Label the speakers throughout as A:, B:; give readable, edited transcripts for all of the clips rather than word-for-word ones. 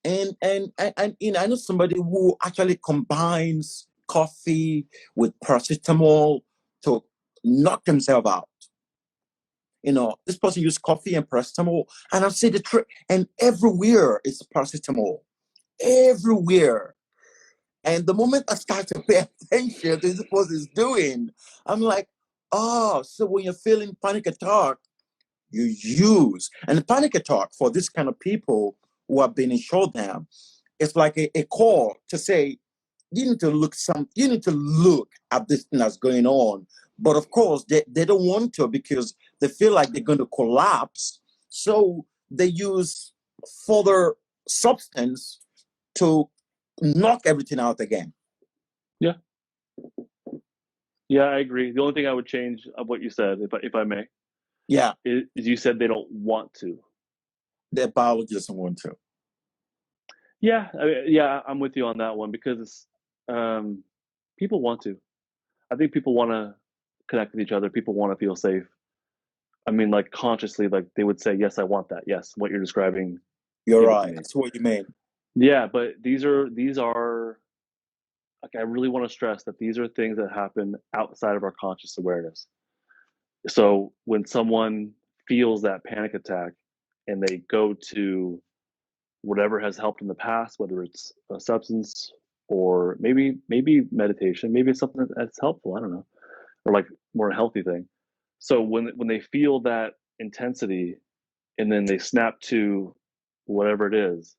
A: And I know somebody who actually combines coffee with paracetamol to knock themselves out. This person used coffee and paracetamol, and I'll say the trick, and everywhere is paracetamol, everywhere. And the moment I start to pay attention to what it's doing, I'm like, oh, so when you're feeling panic attack, you use, and the panic attack for this kind of people who have been in shutdown, it's like a call to say, you need to look at this thing that's going on. But of course, they don't want to because they feel like they're going to collapse. So they use further substance to knock everything out again.
B: Yeah. Yeah, I agree. The only thing I would change of what you said, if I may,
A: Yeah,
B: is you said they don't want to.
A: their biology doesn't want to.
B: Yeah, yeah, I'm with you on that one because people want to. I think people want to connect with each other. People want to feel safe. I mean, like consciously, like they would say, "Yes, I want that." Yes, what you're describing,
A: You're
B: give it to
A: right.
B: me.
A: That's what you mean.
B: Yeah, but these are like I really want to stress that these are things that happen outside of our conscious awareness. So when someone feels that panic attack and they go to whatever has helped in the past, whether it's a substance or maybe meditation, maybe it's something that's helpful, I don't know, or like more healthy thing. So when they feel that intensity and then they snap to whatever it is,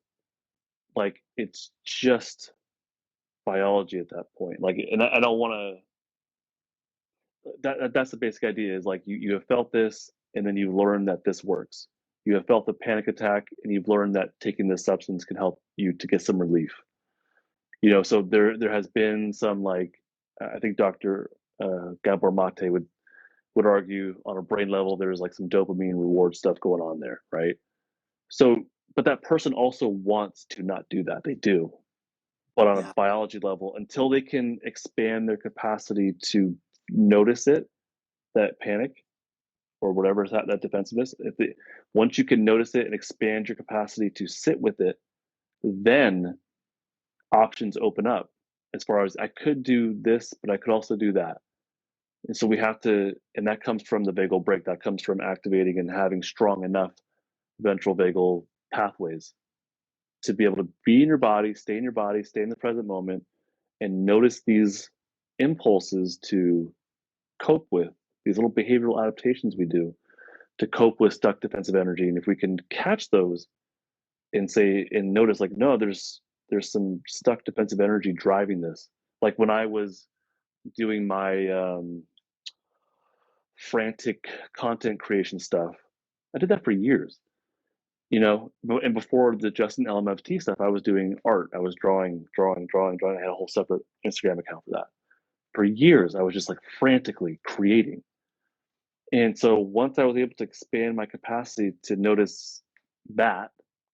B: like it's just biology at that point. Like, and I don't want to. That's the basic idea. Is like you have felt this, and then you learn that this works. You have felt the panic attack, and you've learned that taking this substance can help you to get some relief. So there has been some like I think Dr. Gabor Mate would argue on a brain level there's like some dopamine reward stuff going on there, right? So, but that person also wants to not do that. They do, but on a
A: Yeah.
B: biology level, until they can expand their capacity to notice it, that panic or whatever is that defensiveness, once you can notice it and expand your capacity to sit with it, then options open up as far as I could do this, but I could also do that. And so we have to, and that comes from the vagal brake, that comes from activating and having strong enough ventral vagal pathways to be able to be in your body, stay in the present moment, and notice these impulses to cope with these little behavioral adaptations we do to cope with stuck defensive energy. And if we can catch those and say and notice like, no, there's some stuck defensive energy driving this. Like when I was doing my frantic content creation stuff, I did that for years. And before the Justin LMFT stuff, I was doing art. I was drawing. I had a whole separate Instagram account for that. For years, I was just like frantically creating. And so once I was able to expand my capacity to notice that,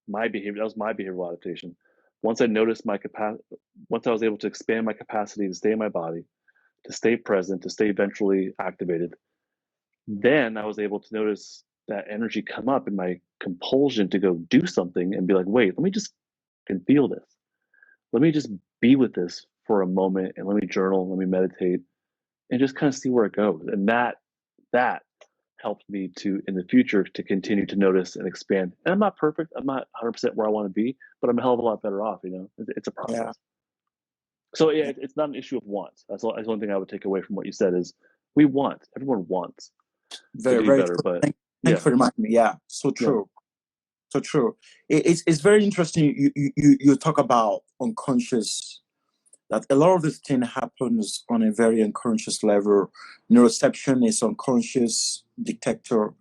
B: my behavior, that was my behavioral adaptation. Once I noticed once I was able to expand my capacity to stay in my body, to stay present, to stay ventrally activated, then I was able to notice that energy come up in my compulsion to go do something and be like, wait, let me just can feel this. Let me just be with this for a moment and let me journal, let me meditate and just kind of see where it goes. And that helped me to in the future to continue to notice and expand. And I'm not perfect. I'm not 100% where I want to be, but I'm a hell of a lot better off. It's a
A: Yeah.
B: process. So yeah, it's not an issue of want. That's one thing I would take away from what you said is everyone wants to
A: Very,
B: do
A: very
B: better,
A: true.
B: but
A: Thank you
B: yeah,
A: for reminding me. Yeah. So
B: yeah,
A: true. So true. It's very interesting. You talk about unconscious, that a lot of this thing happens on a very unconscious level. Neuroception is unconscious detector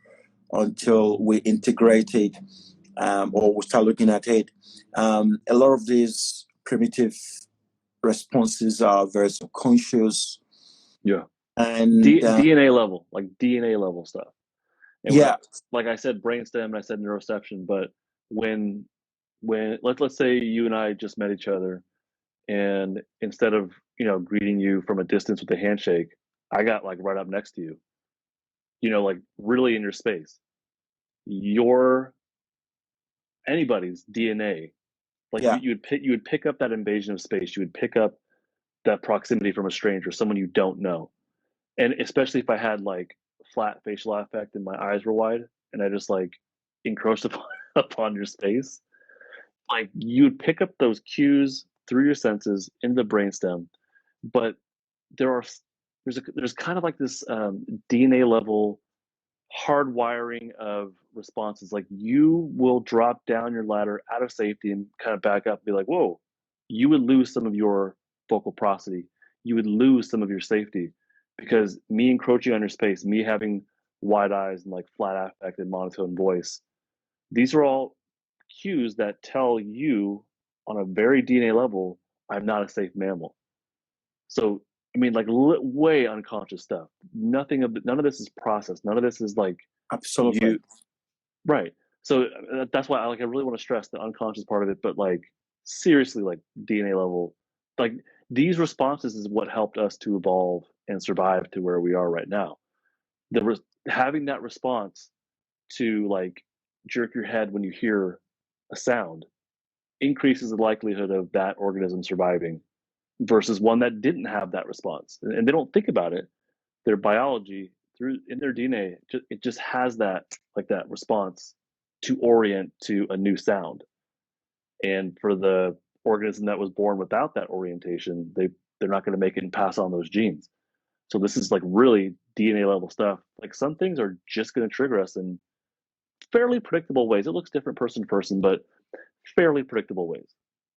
A: until we integrate it, or we start looking at it. A lot of these primitive responses are very subconscious.
B: yeah.
A: And
B: DNA level, like DNA level stuff. And
A: yeah,
B: like I said, brainstem, and I said neuroception, but when let's say you and I just met each other, and instead of greeting you from a distance with a handshake, I got like right up next to you, like really in your space. Your anybody's DNA Like
A: Yeah.
B: you would pick up that invasion of space. You would pick up that proximity from a stranger, someone you don't know. And especially if I had like flat facial affect and my eyes were wide and I just like encroached upon, upon your space, like you would pick up those cues through your senses in the brainstem. But there are there's kind of like this DNA level hardwiring of responses. Like you will drop down your ladder out of safety and kind of back up and be like, whoa, you would lose some of your vocal prosody. You would lose some of your safety because me encroaching on your space, me having wide eyes and like flat affect and monotone voice, these are all cues that tell you on a very DNA level, I'm not a safe mammal. So, I mean, like way unconscious stuff. None of this is processed. None of this is like
A: Absolutely.
B: you right. So that's why I really want to stress the unconscious part of it, but like seriously, like DNA level, like these responses is what helped us to evolve and survive to where we are right now. Having that response to like jerk your head when you hear a sound increases the likelihood of that organism surviving versus one that didn't have that response. And they don't think about it. Their biology through in their DNA, it just has that like that response to orient to a new sound. And for the organism that was born without that orientation, they're not going to make it and pass on those genes. So this is like really DNA level stuff. Like some things are just going to trigger us in fairly predictable ways. It looks different person to person, but fairly predictable ways.